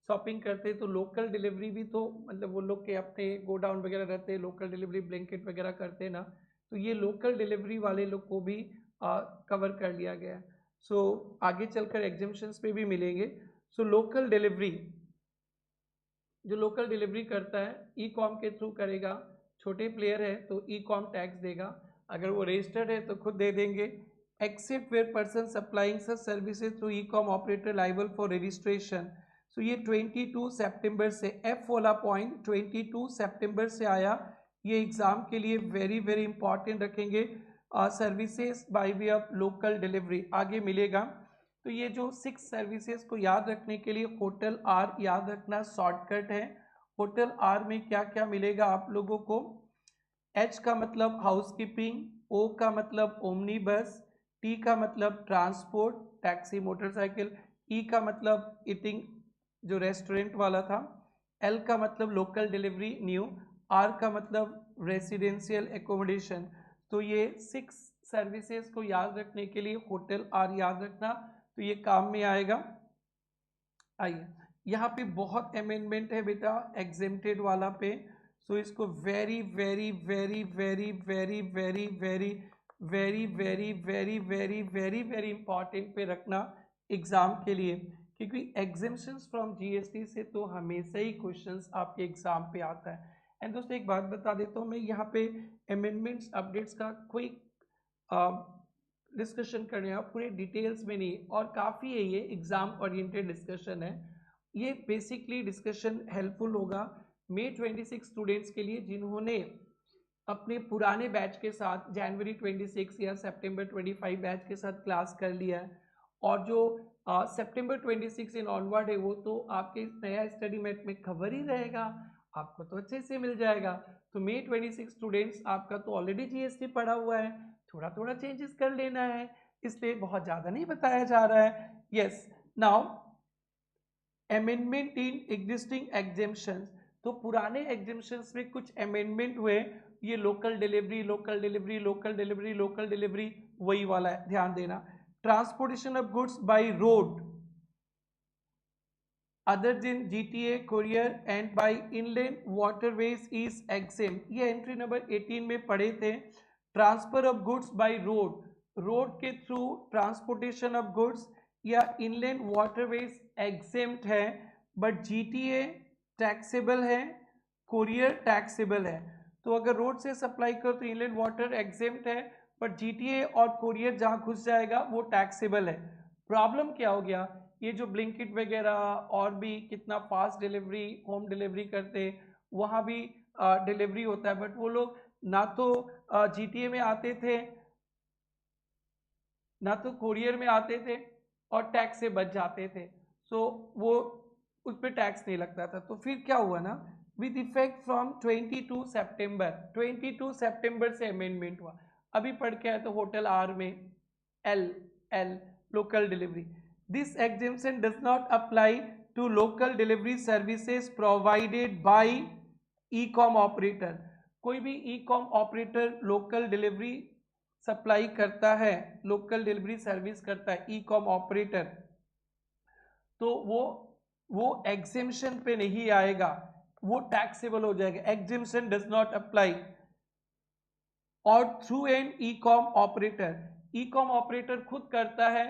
शॉपिंग करते हैं तो लोकल डिलीवरी भी तो मतलब वो लोग के अपने गोडाउन वगैरह रहते हैं, लोकल डिलीवरी ब्लैंकेट वगैरह करते हैं ना, तो ये लोकल डिलीवरी वाले लोग को भी कवर कर लिया गया है। सो आगे चलकर एग्जामिशंस पे भी मिलेंगे। सो लोकल डिलीवरी, जो लोकल डिलीवरी करता है ई कॉम के थ्रू करेगा, छोटे प्लेयर है तो ई कॉम टैक्स देगा, अगर वो रजिस्टर्ड है तो खुद दे देंगे। Except where person supplying such services through e com operator liable for registration. So ये 22 सितंबर से, एफ वाला पॉइंट 22 सितंबर से आया, ये एग्जाम के लिए वेरी वेरी इंपॉर्टेंट रखेंगे। Services by way of local delivery आगे मिलेगा। तो ये जो 6 सर्विसेज को याद रखने के लिए होटल आर याद रखना शॉर्टकट है। होटल आर में क्या क्या मिलेगा आप लोगों को, एच का मतलब हाउसकीपिंग, ओ का मतलब ओमनी बस, टी का मतलब ट्रांसपोर्ट टैक्सी मोटरसाइकिल, ई का मतलब ईटिंग जो रेस्टोरेंट वाला था, एल का मतलब लोकल डिलीवरी न्यू, आर का मतलब रेसिडेंशियल एकोमोडेशन। तो ये 6 सर्विसेज को याद रखने के लिए होटल आर याद रखना, तो ये काम में आएगा। आइए यहाँ पे बहुत अमेंडमेंट है बेटा एग्जेम्प्टेड वाला पे, सो इसको very very very very very very very very very very very very very important पे रखना एग्जाम के लिए, क्योंकि एग्जेम्पशंस फ्रॉम जीएसटी से तो हमेशा ही क्वेश्चंस आपके एग्जाम पे आता है। एंड दोस्तों एक बात बता देता हूँ मैं, यहाँ पे अमेंडमेंट्स अपडेट्स का कोई डिस्कशन करने हैं पूरे डिटेल्स में नहीं, और काफ़ी है ये एग्जाम ओरिएंटेड डिस्कशन है। ये बेसिकली डिस्कशन हेल्पफुल होगा May 26 स्टूडेंट्स के लिए जिन्होंने अपने पुराने बैच के साथ जनवरी 26 या सितंबर 25 बैच के साथ क्लास कर लिया है, और जो सितंबर 26 इन ऑनवर्ड है वो तो आपके नया स्टडी मेट में कवर ही रहेगा, आपको तो अच्छे से मिल जाएगा। तो May 26 स्टूडेंट्स आपका तो ऑलरेडी जीएसटी पढ़ा हुआ है, थोड़ा थोड़ा चेंजेस कर लेना है, इसलिए बहुत ज़्यादा नहीं बताया जा रहा है। Yes, now amendment in existing exemptions, तो पुराने एग्जेम्पशंस में कुछ अमेंडमेंट हुए, ये local delivery local delivery local delivery local delivery वही वाला है, ध्यान देना। Transportation of goods by road other than GTA courier and by inland waterways is exempt, ये एंट्री नंबर 18 में पढ़े थे। Transfer of goods by road, road के थ्रू ट्रांसपोर्टेशन ऑफ गुड्स या इनलैंड वाटरवेज एग्जेम्प्ट है, बट जीटीए टैक्सेबल है, courier taxable है। तो अगर रोड से सप्लाई करो तो इनलैंड वाटर एग्जेम्प्ट है, बट जीटीए और कोरियर जहां घुस जाएगा वो टैक्सेबल है। प्रॉब्लम क्या हो गया, ये जो ब्लिंकिट वगैरह और भी कितना फास्ट डिलीवरी होम डिलीवरी करते, वहाँ भी डिलीवरी होता है, बट वो लोग ना तो जीटीए में आते थे ना तो कोरियर में आते थे, और टैक्स से बच जाते थे, सो वो उस पर टैक्स नहीं लगता था। तो फिर क्या हुआ ना, विद इफेक्ट फ्रॉम 22 सितंबर से अमेंडमेंट हुआ। अभी पढ़ के आए तो होटल आर में एल एल local delivery, this exemption does not apply to local delivery services provided by e com operator. कोई भी e com operator local delivery supply करता है, लोकल डिलीवरी सर्विस करता है ई कॉम ऑपरेटर, तो वो एग्जेम्पशन पे नहीं आएगा, वो टैक्सेबल हो जाएगा। Exemption does not apply. और through an e com operator, e com operator खुद करता है,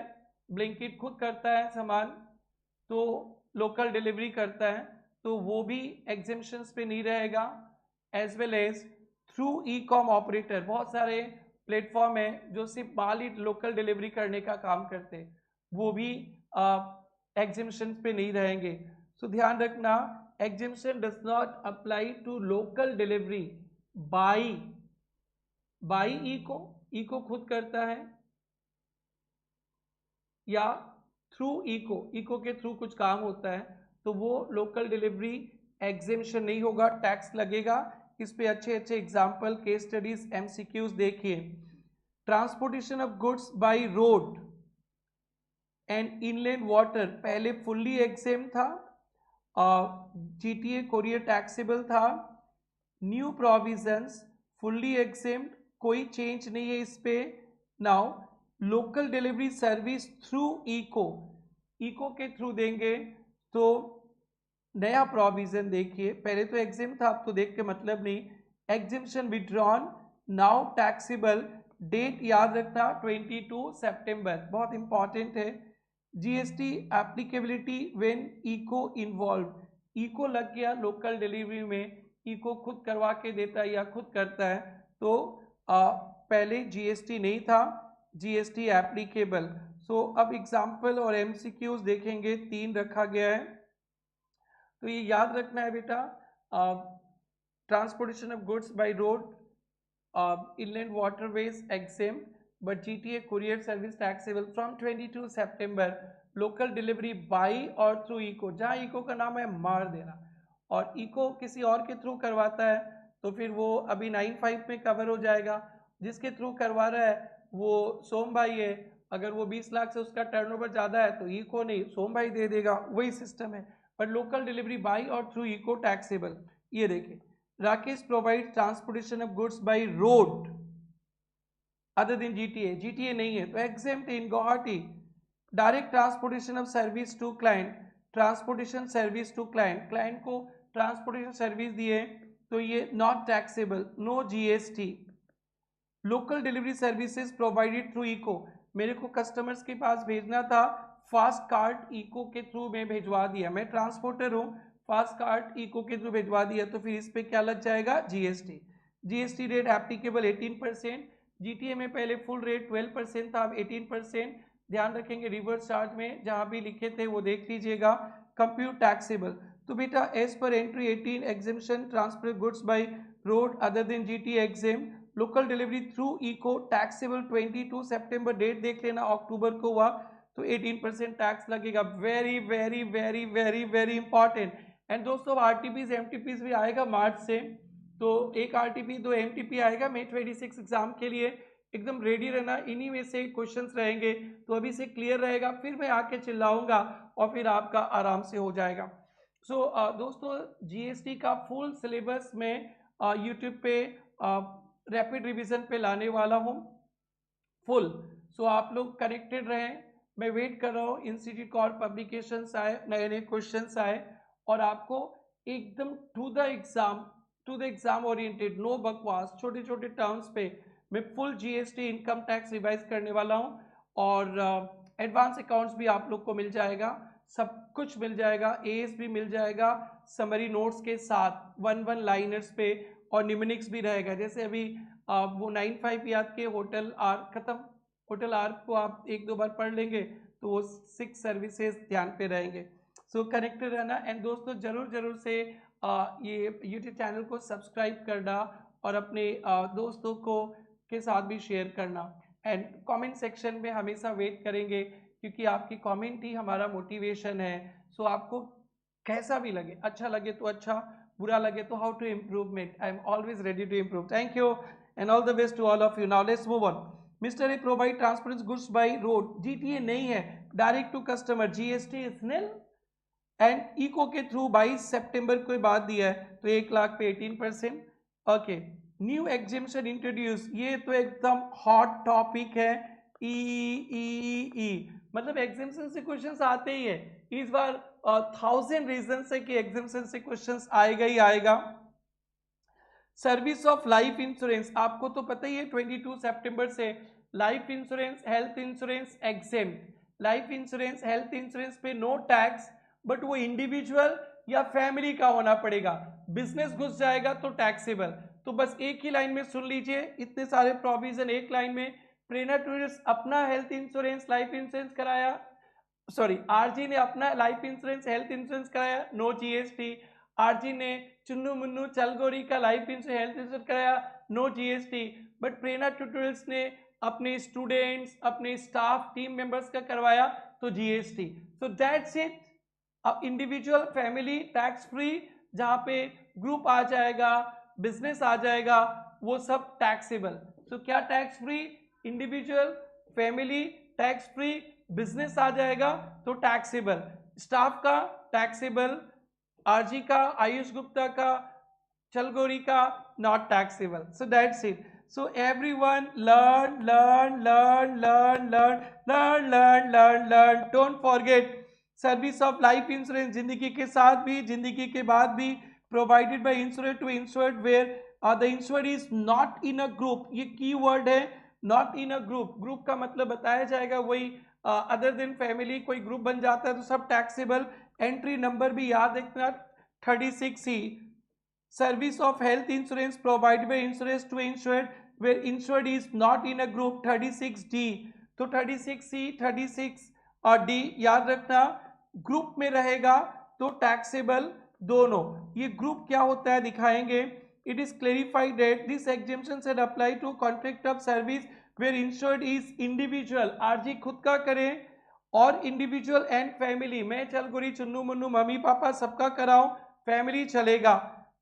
ब्लिंकिट खुद करता है सामान, तो लोकल डिलीवरी करता है, तो वो भी एग्जेम्पशंस पे नहीं रहेगा। As well as through e com operator, बहुत सारे प्लेटफॉर्म है जो सिर्फ माल ही लोकल डिलीवरी करने का काम करते हैं, वो भी एग्जेम्पशन पे नहीं रहेंगे। सो ध्यान रखना, exemption does not apply to local delivery by e को खुद करता है, या थ्रू इको के थ्रू कुछ काम होता है, तो वो लोकल डिलीवरी एग्जेम्पशन नहीं होगा, टैक्स लगेगा। इस पे अच्छे अच्छे एग्जाम्पल केस स्टडीज एमसीक्यूज देखिए। Transportation of goods by road and inland water पहले फुल्ली एग्जेम्प्ट था, जीटीए कोरियर टैक्सेबल था। न्यू प्रोविजंस फुल्ली एग्जेम्प्ट, कोई चेंज नहीं है इस पे। Now local delivery service through ECO के थ्रू देंगे, तो नया प्रोविजन देखिए, पहले तो एग्जेम्प्ट था, अब तो देख के मतलब नहीं। Exemption withdrawn, now taxable, date याद रखना 22 सितंबर, बहुत इंपॉर्टेंट है। GST applicability when ECO involve, ECO लग गया लोकल डिलीवरी में, इको खुद करवा के देता है या खुद करता है, तो पहले जीएसटी नहीं था, जीएसटी एप्लीकेबल। सो अब एग्जाम्पल और एमसीक्यूज देखेंगे, 3 रखा गया है, तो ये याद रखना है बेटा। Transportation of goods by road, inland waterways exempt, but GTA courier service taxable from 22 September. Local delivery by और थ्रू इको, जहाँ इको का नाम है मार देना, और इको किसी और के थ्रू करवाता है तो फिर वो अभी 95 में कवर हो जाएगा। जिसके थ्रू करवा रहा है वो सोम भाई है, अगर वो 20 लाख से उसका टर्नओवर ज़्यादा है तो इको नहीं, सोम भाई दे देगा, वही सिस्टम है। पर लोकल डिलीवरी बाई और थ्रू इको टैक्सेबल। ये देखें, Rakesh provide transportation of goods by road other than GTA नहीं है तो exempt in Guwahati. Direct transportation of service to client, transportation service to client, client को ट्रांसपोर्टेशन सर्विस दिए तो ये not taxable, no GST. Local delivery services provided through ECO, मेरे को customers के पास भेजना था फास्ट कार्ड इको के थ्रू में भिजवा दिया, मैं ट्रांसपोर्टर हूँ, फास्ट कार्ड इको के थ्रू भिजवा दिया, तो फिर इस पे क्या लग जाएगा, GST. GST rate applicable 18%, GTA में पहले फुल रेट 12% था, अब 18%। ध्यान रखेंगे रिवर्स चार्ज में जहां भी लिखे थे वो देख लीजिएगा। कंप्यूट टैक्सेबल, तो बेटा as per entry 18 exemption transfer goods by road other than GT exempt, local delivery through ECO taxable 22 सितंबर, डेट देख लेना अक्टूबर को हुआ, तो 18% टैक्स लगेगा। Very very very very very important. And दोस्तों आरटीपीज एमटीपीज भी आएगा मार्च से, तो एक आरटीपी 2 एमटीपी आएगा May 26 एग्जाम के लिए, एकदम रेडी रहना, इन्हीं में से क्वेश्चंस रहेंगे, तो अभी से क्लियर रहेगा, फिर मैं आके चिल्लाऊंगा और फिर आपका आराम से हो जाएगा। सो दोस्तों जीएसटी का फुल सिलेबस में यूट्यूब पे रैपिड रिवीजन पे लाने वाला हूँ फुल। सो आप लोग कनेक्टेड रहें, मैं वेट कर रहा हूँ इंस्टीट्यूट और पब्लिकेशंस आए, नए नए क्वेश्चंस आए, और आपको एकदम to the exam oriented, no बकवास, छोटे छोटे टर्म्स पे मैं full GST income tax revise करने वाला हूँ, और एडवांस अकाउंट्स भी आप लोग को मिल जाएगा, सब कुछ मिल जाएगा, एएस भी मिल जाएगा समरी नोट्स के साथ, 1 लाइनर्स पे, और निम्निक्स भी रहेगा। जैसे अभी वो 9-5 याद के होटल आर खत्म, होटल आर को आप 1-2 बार पढ़ लेंगे तो वो 6 सर्विसेज ध्यान पे रहेंगे। सो कनेक्टेड रहना। एंड दोस्तों जरूर से ये यूट्यूब चैनल को सब्सक्राइब करना और अपने दोस्तों को के साथ भी शेयर करना, एंड कमेंट सेक्शन में हमेशा वेट करेंगे, क्योंकि आपकी कमेंट ही हमारा मोटिवेशन है। सो आपको कैसा भी लगे, अच्छा लगे तो अच्छा, बुरा लगे तो how to improvement, I am always ready to improve. Thank you and all the best to all of you. Now let's move on. Mister A provide transport goods by road, GTA नहीं है, direct to customer, GST is nil, and ECO के through 22 सितंबर को बाद दिया है, तो 1 लाख पे 18%। ओके, न्यू एग्जेम्पशन इंट्रोड्यूस, ये तो एकदम हॉट टॉपिक है, ई मतलब एग्जेम्पशन से क्वेश्चंस आते ही है इस बार, 1000 रीजन से कि एग्जेम्पशन से क्वेश्चंस आएगा ही आएगा। सर्विस ऑफ लाइफ इंश्योरेंस, आपको तो पता ही है 22 सितंबर से life insurance, health insurance exempt, life insurance, health insurance पे नो टैक्स, बट वो इंडिविजुअल या फैमिली का होना पड़ेगा, बिजनेस घुस जाएगा तो टैक्सेबल। तो बस एक ही लाइन में सुन लीजिए, इतने सारे प्रोविजन एक लाइन में। प्रेरणा टूरिस्ट अपना हेल्थ इंश्योरेंस, लाइफ इंश्योरेंस कराया, सॉरी आरजी ने अपना लाइफ इंश्योरेंस, हेल्थ इंश्योरेंस कराया, नो जीएसटी। आरजी ने चुन्नू मुन्नू चलगोरी का लाइफ इंश्योरेंस, हेल्थ इंश्योरेंस कराया, no GST. But Prerna tutorials ने अपने स्टूडेंट्स, अपने स्टाफ, टीम मेंबर्स का करवाया, तो जीएसटी। So that's it. अब इंडिविजुअल, फैमिली टैक्स फ्री, जहां पे ग्रुप आ जाएगा, बिजनेस आ जाएगा, वो सब टैक्सेबल। सो क्या tax free, individual, family tax free, business आ जाएगा तो टैक्सेबल, स्टाफ का टैक्सेबल, आरजी का, आयुष गुप्ता का, चलगोरी का not taxable. So that's it. So everyone learn, don't forget service of life insurance, जिंदगी के साथ भी जिंदगी के बाद भी, provided by insured to insured where the insured is not in a group, ये की वर्ड है, not in a group. Group का मतलब बताया जाएगा वही, अदर देन फैमिली, कोई ग्रुप बन जाता है तो सब टैक्सेबल। एंट्री नंबर भी याद रखना 36C। Service of health insurance provided by insurance to insured where insured is not in a group 36D। तो 36C 36 और D याद रखना, ग्रुप में रहेगा तो टैक्सेबल दोनों। ये ग्रुप क्या होता है दिखाएंगे। It is clarified that this exemption should apply to contract of service where insured is individual, RG खुद का करें, और इंडिविजुअल एंड फैमिली, मैं चलगुरी चुन्नू मुन्नू मम्मी पापा सबका कराऊं, फैमिली चलेगा।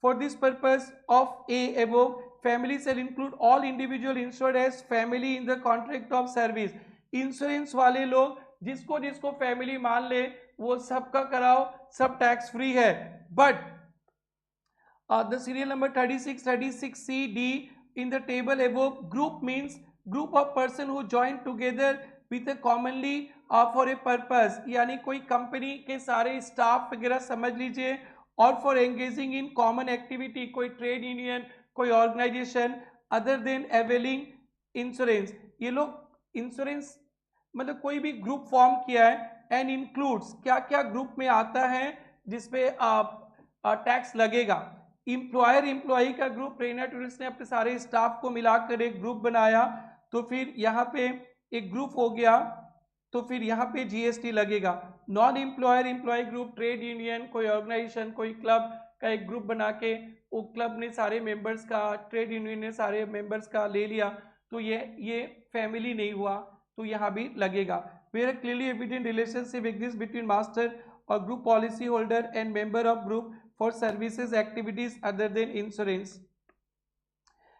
For this purpose of a above, family shall include all individual insured as family in the contract of service. Insurance वाले लोग जिसको जिसको फैमिली मान ले वो सबका कराओ, सब टैक्स फ्री है। But the serial number 36C in the table above, group means group of person who join together with a commonly for a purpose, यानी कोई कंपनी के सारे स्टाफ वगैरह समझ लीजिए, और for engaging in common activity, कोई ट्रेड यूनियन, कोई organisation, other than availing insurance. ये लोग इंश्योरेंस मतलब कोई भी ग्रुप फॉर्म किया है, एंड इंक्लूड्स, क्या क्या ग्रुप में आता है जिसपे टैक्स लगेगा। एम्प्लॉयर एम्प्लॉई का ग्रुप, रेना टूरिस्ट ने अपने सारे स्टाफ को मिलाकर एक ग्रुप बनाया, तो फिर यहाँ पे एक ग्रुप हो गया, तो फिर यहाँ पे जीएसटी लगेगा। Non employer employee group, trade union, कोई ऑर्गेनाइजेशन, कोई क्लब का एक ग्रुप बना के वो क्लब ने सारे मेंबर्स का, ट्रेड यूनियन ने सारे मेंबर्स का ले लिया, तो ये फैमिली नहीं हुआ, तो यहाँ भी लगेगा। Where clearly evident relationship exist between master और group policy holder and member of group for services activities other than insurance.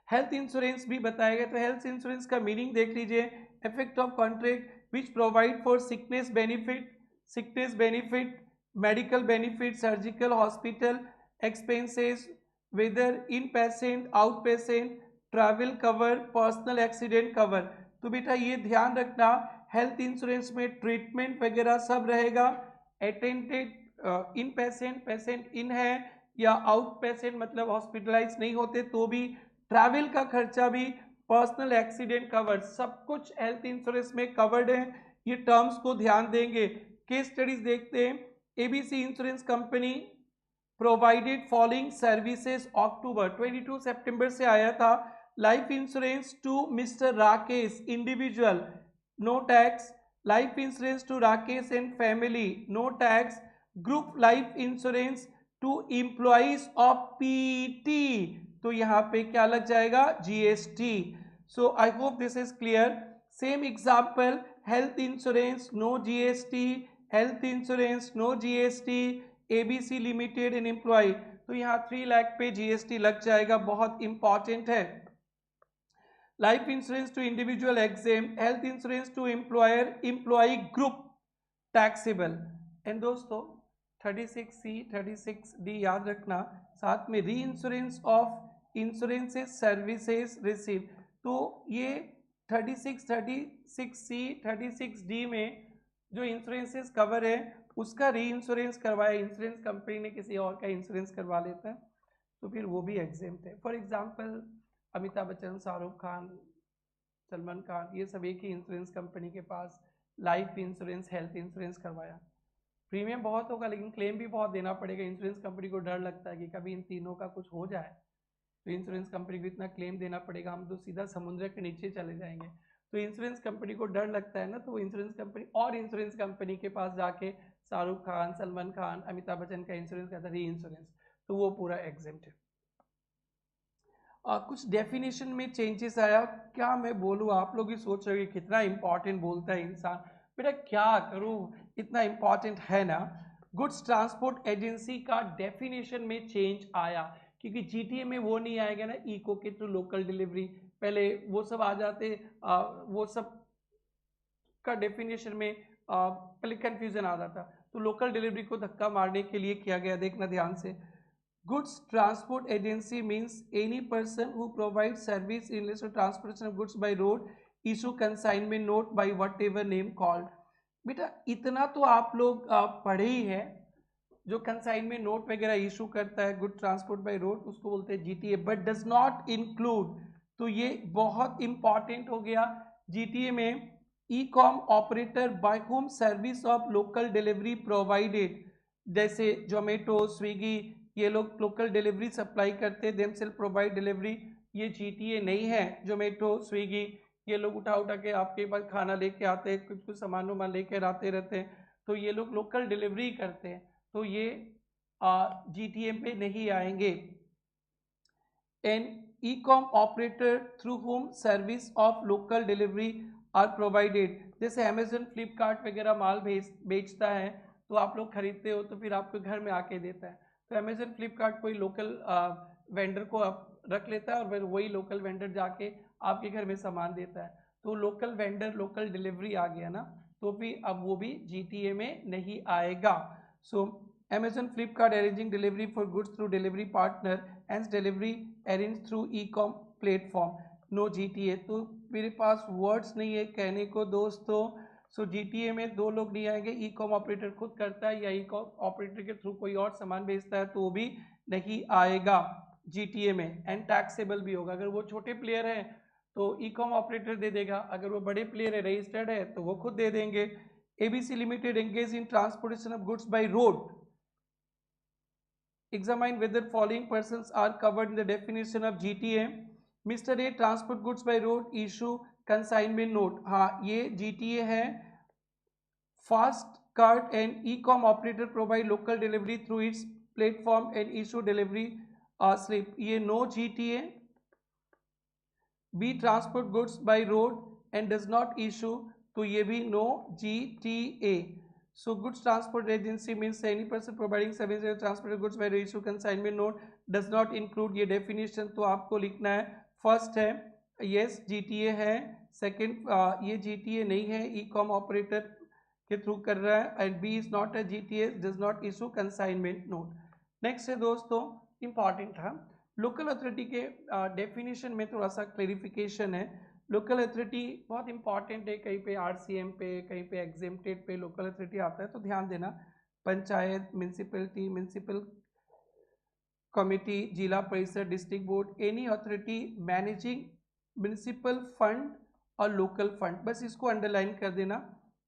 Health insurance भी बताया गया, तो हेल्थ इंश्योरेंस का मीनिंग देख लीजिए, effect of contract which provide for sickness benefit, medical benefit, surgical, hospital expenses, whether in patient, out patient, travel cover, personal accident cover. तो बेटा ये ध्यान रखना, हेल्थ इंश्योरेंस में ट्रीटमेंट वगैरह सब रहेगा, attended in patient, patient in है या आउट पेशेंट मतलब हॉस्पिटलाइज नहीं होते तो भी, ट्रैवल का खर्चा भी, पर्सनल एक्सीडेंट कवर, सब कुछ हेल्थ इंश्योरेंस में कवर्ड है। ये टर्म्स को ध्यान देंगे। केस स्टडीज देखते हैं। ABC insurance company provided following services, October 22 सितंबर से आया था। Life insurance to Mr Rakesh individual, no tax. Life insurance to Rakesh and family, no tax. Group life insurance to employees of PT, तो यहाँ पे क्या लग जाएगा, GST. So I hope this is clear. Same example, health insurance no GST, health insurance no GST, ABC limited and employ, तो यहाँ 3 लाख पे GST लग जाएगा, बहुत इंपॉर्टेंट है। Life insurance to individual exempt, health insurance to employer employee group taxable. And दोस्तों 36C 36D याद रखना, साथ में reinsurance of insurances services receive. तो ये 36C 36D में जो इंश्योरेंसेज कवर है उसका री इंश्योरेंस करवाया, इंश्योरेंस कंपनी ने किसी और का इंश्योरेंस करवा लेता है, तो फिर वो भी एग्जेम्प्ट है। फॉर एग्जाम्पल अमिताभ बच्चन, शाहरुख खान, सलमान खान, ये सब एक ही इंश्योरेंस कंपनी के पास लाइफ इंश्योरेंस, हेल्थ इंश्योरेंस करवाया। प्रीमियम बहुत होगा लेकिन क्लेम भी बहुत देना पड़ेगा। इंश्योरेंस कंपनी को डर लगता है कि कभी इन तीनों का कुछ हो जाए तो इंश्योरेंस कंपनी को इतना क्लेम देना पड़ेगा, हम तो सीधा समुद्र के नीचे चले जाएंगे। तो इंश्योरेंस कंपनी को डर लगता है ना, तो वो इंश्योरेंस कंपनी और इंश्योरेंस कंपनी के पास जाके शाहरुख खान, सलमान खान, अमिताभ बच्चन का इंश्योरेंस करता है, री इंश्योरेंस, तो वो पूरा एग्जेम्प्ट है। कुछ डेफिनेशन में चेंजेस आया, क्या मैं बोलूँ, आप लोग ही सोच रहे हो कितना इंपॉर्टेंट बोलता है इंसान, बेटा क्या करूँ, इतना इंपॉर्टेंट है ना। गुड्स ट्रांसपोर्ट एजेंसी का डेफिनेशन में चेंज आया, क्योंकि जीटीए में वो नहीं आएगा ना, इको के थ्रू लोकल डिलीवरी, पहले वो सब आ जाते, वो सब का डेफिनेशन में पहले कंफ्यूजन आ जाता, तो लोकल डिलीवरी को धक्का मारने के लिए किया गया। देखना ध्यान से, Goods Transport Agency means any person who provides service in relation to transportation of goods by road, issue consignment note by whatever name called। बेटा इतना तो आप लोग पढ़े ही है, जो कंसाइनमेंट नोट वगैरह इशू करता है गुड ट्रांसपोर्ट बाय रोड उसको बोलते हैं GTA, but does not include, तो ये बहुत इंपॉर्टेंट हो गया। जीटीए में e com operator by home service of local delivery provided, जैसे जोमेटो, स्विगी, ये लोग लोकल डिलीवरी सप्लाई करते, देम सेल्फ प्रोवाइड डिलीवरी, ये जीटीए नहीं है। जोमेटो, स्विगी, ये लोग उठा उठा के आपके पास खाना लेके आते हैं, कुछ कुछ सामान वामान लेकर आते रहते हैं, तो ये लोग लोकल डिलीवरी करते हैं, तो ये जीटीए पे नहीं आएंगे। An e com operator through home service of local delivery are provided, जैसे अमेजन, फ्लिपकार्ट वगैरह माल बेचता है, तो आप लोग खरीदते हो तो फिर आपके घर में आके देता है, तो अमेजन फ्लिपकार्ट कोई लोकल वेंडर को आप रख लेता है और फिर वही लोकल वेंडर जाके आपके घर में सामान देता है, तो लोकल वेंडर लोकल डिलीवरी आ गया ना, तो फिर अब वो भी जीटीए में नहीं आएगा। सो Amazon, Flipkart arranging delivery for goods through delivery partner and delivery arranged through e-com platform, no GTA। तो मेरे पास वर्ड्स नहीं है कहने को दोस्तों। सो जीटीए में दो लोग नहीं आएंगे, ई कॉम ऑपरेटर खुद करता है या ई कॉम ऑपरेटर के थ्रू कोई और सामान भेजता है तो वो भी नहीं आएगा जीटीए में। एंड टैक्सेबल भी होगा, अगर वो छोटे प्लेयर हैं तो ई कॉम ऑपरेटर दे देगा, अगर वो बड़े प्लेयर है, रजिस्टर्ड है, तो वो खुद दे देंगे। ABC Limited engaged in transportation of goods by road. Examine whether following persons are covered in the definition of GTA. Mr. A transport goods by road, issue consignment note. हाँ, ये GTA है. Fast cart and e-com operator provide local delivery through its platform and issue delivery slip. ये no GTA. B transport goods by road and does not issue, तो ये भी no GTA. So goods transport agency means any person providing service transport goods by road, issue consignment note does not include. ये definition तो आपको लिखना है. First है yes GTA है. सेकेंड ये GTA नहीं है, e-com operator के थ्रू कर रहा है. And B is not a GTA, does not issue consignment note. Next है दोस्तों, इंपॉर्टेंट था लोकल अथॉरिटी के डेफिनेशन में थोड़ा सा क्लेरिफिकेशन है. लोकल अथॉरिटी बहुत इंपॉर्टेंट है, कहीं पे RCM पे, कहीं पे एग्जेम्प्टेड पे लोकल अथॉरिटी आता है, तो ध्यान देना. पंचायत, म्यूनसिपलिटी, म्यूनसिपल कमिटी, जिला परिषद, district board, any authority managing municipal fund और लोकल फंड, बस इसको अंडरलाइन कर देना.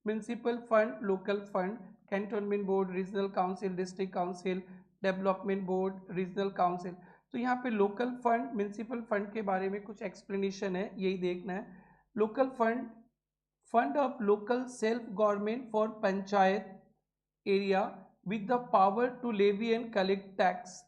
Municipal fund, local fund, cantonment board, regional council, district council, development board, regional council. तो यहाँ पे लोकल फंड, म्यूनसिपल फंड के बारे में कुछ एक्सप्लेनेशन है, यही देखना है. Local fund, fund of local self government for panchayat area with the power to levy and collect tax.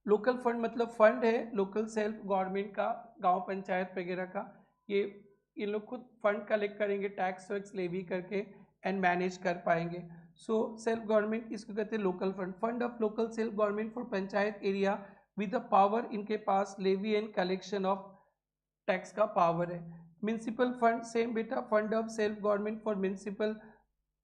Local fund मतलब फंड है लोकल सेल्फ गवर्नमेंट का, गांव पंचायत वगैरह का. ये लोग खुद फंड कलेक्ट करेंगे, टैक्स वैक्स लेवी करके एंड मैनेज कर पाएंगे. सो सेल्फ गवर्नमेंट इसको कहते हैं local fund. Fund of local self government for panchayat area with the power, इनके पास levy and collection of tax का पावर है. म्यूनसिपल फंड सेम बेटा, fund of self government for municipal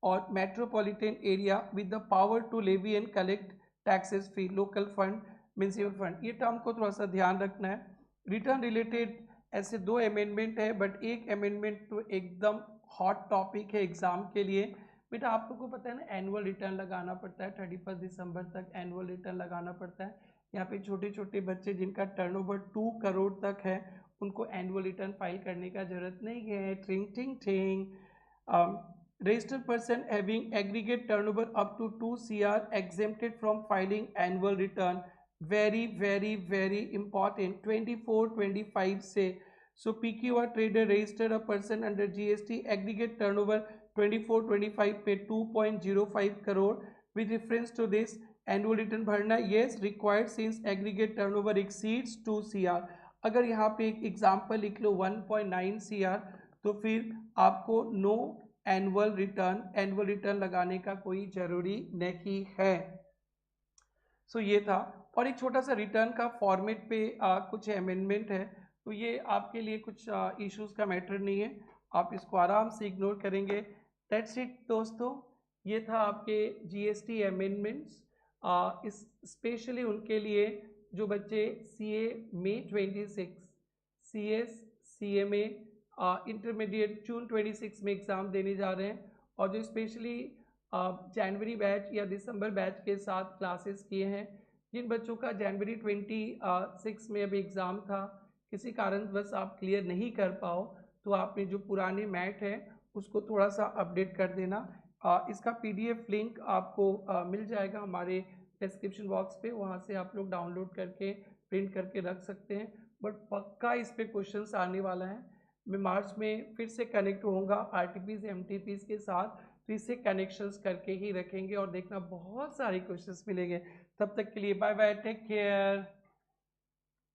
और metropolitan area with the power to levy and collect taxes fee. Local fund, municipal fund, ये term को थोड़ा सा ध्यान रखना है. रिटर्न रिलेटेड ऐसे 2 अमेंडमेंट है, बट एक अमेंडमेंट तो एकदम हॉट टॉपिक है एग्जाम के लिए. बेटा आप लोग को पता है ना, एनुअल रिटर्न लगाना पड़ता है 31 दिसंबर तक, एनुअल रिटर्न लगाना पड़ता है. यहाँ पे छोटे छोटे बच्चे जिनका टर्नओवर 2 करोड़ तक है, उनको एनुअल रिटर्न फाइल करने का जरूरत नहीं है. ट्रिंग टिंग टिंग. registered person having aggregate turnover up to 2 CR exempted from filing annual return. very very very important. 24-25 से. so PQR trader registered a person under GST aggregate turnover 24-25 पे 2.05 crore. with reference to this annual return भरना yes required since aggregate turnover exceeds 2 CR. अगर यहाँ पे एक example लिख लो 1.9 CR, तो फिर आपको नो एनुअल रिटर्न लगाने का कोई जरूरी नहीं है. सो ये था. और एक छोटा सा रिटर्न का फॉर्मेट पे कुछ अमेंडमेंट है, तो ये आपके लिए कुछ इश्यूज का मैटर नहीं है, आप इसको आराम से इग्नोर करेंगे. दैट्स इट दोस्तों, ये था आपके GST अमेंडमेंट्स. इस स्पेशली उनके लिए जो बच्चे CA मई 26, CS CMA इंटरमीडिएट जून 26 में एग्ज़ाम देने जा रहे हैं, और जो स्पेशली जनवरी बैच या दिसंबर बैच के साथ क्लासेस किए हैं, जिन बच्चों का जनवरी 26 में अभी एग्ज़ाम था, किसी कारणवश आप क्लियर नहीं कर पाओ, तो आपने जो पुराने मैट है उसको थोड़ा सा अपडेट कर देना. इसका PDF लिंक आपको मिल जाएगा हमारे डिस्क्रिप्शन बॉक्स पे, वहाँ से आप लोग डाउनलोड करके प्रिंट करके रख सकते हैं. बट पक्का इस पे क्वेश्चंस आने वाला है. मैं मार्च में फिर से कनेक्ट होऊंगा RTPs MTPs के साथ, तो इससे कनेक्शंस करके ही रखेंगे और देखना बहुत सारे क्वेश्चंस मिलेंगे. तब तक के लिए बाय बाय, टेक केयर.